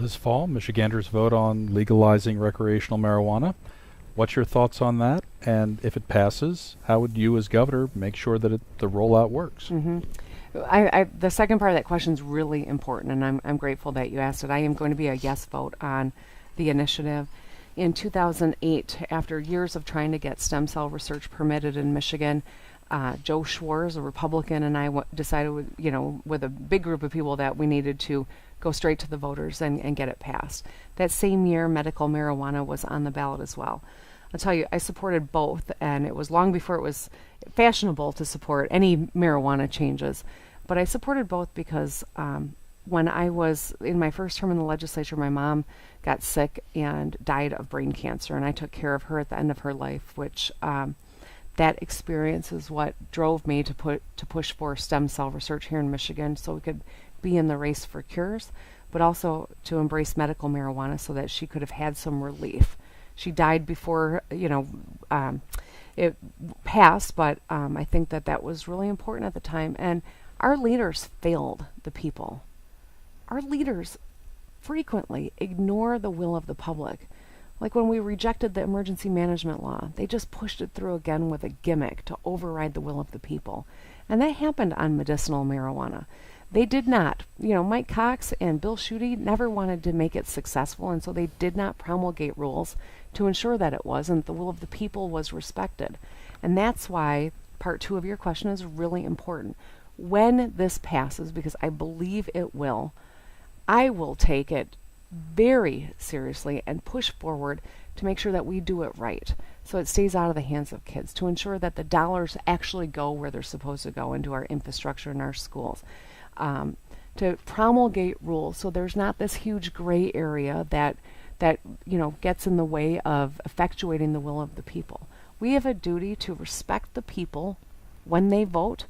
This fall, Michiganders vote on legalizing recreational marijuana. What's your thoughts on that? And if it passes, how would you as governor make sure that the rollout works? The second part of that question is really important, and I'm grateful that you asked it. I am going to be a yes vote on the initiative. In 2008, after years of trying to get stem cell research permitted in Michigan, Joe Schwarz, a Republican, and I decided, with a big group of people, that we needed to go straight to the voters and get it passed. That same year, medical marijuana was on the ballot as well. I'll tell you, I supported both, and it was long before it was fashionable to support any marijuana changes. But I supported both because when I was in my first term in the legislature, my mom got sick and died of brain cancer, and I took care of her at the end of her life, which that experience is what drove me to push for stem cell research here in Michigan so we could be in the race for cures, but also to embrace medical marijuana so that she could have had some relief. She died before, it passed, but I think that was really important at the time. And our leaders failed the people. Our leaders frequently ignore the will of the public. Like when we rejected the emergency management law, they just pushed it through again with a gimmick to override the will of the people. And that happened on medicinal marijuana. They did not. Mike Cox and Bill Schuette never wanted to make it successful, and so they did not promulgate rules to ensure that it was, and the will of the people was respected. And that's why part 2 of your question is really important. When this passes, because I believe it will, I will take it very seriously and push forward to make sure that we do it right, so it stays out of the hands of kids, to ensure that the dollars actually go where they're supposed to go, into our infrastructure and our schools. To promulgate rules so there's not this huge gray area that gets in the way of effectuating the will of the people. We have a duty to respect the people when they vote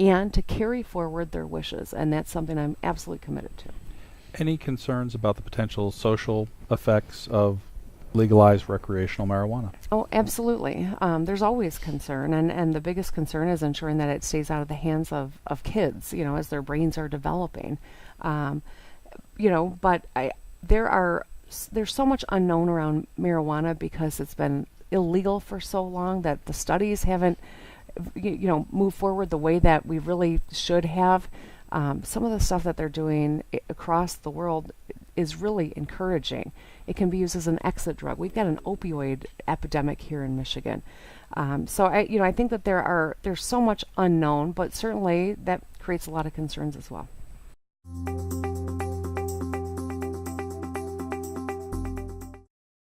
and to carry forward their wishes, and that's something I'm absolutely committed to. Any concerns about the potential social effects of legalized recreational marijuana? Oh, absolutely. There's always concern, and the biggest concern is ensuring that it stays out of the hands of kids, as their brains are developing. But there's so much unknown around marijuana because it's been illegal for so long that the studies haven't, moved forward the way that we really should have. Some of the stuff that they're doing across the world is really encouraging. It can be used as an exit drug. We've got an opioid epidemic here in Michigan. So I think that there's so much unknown, but certainly that creates a lot of concerns as well.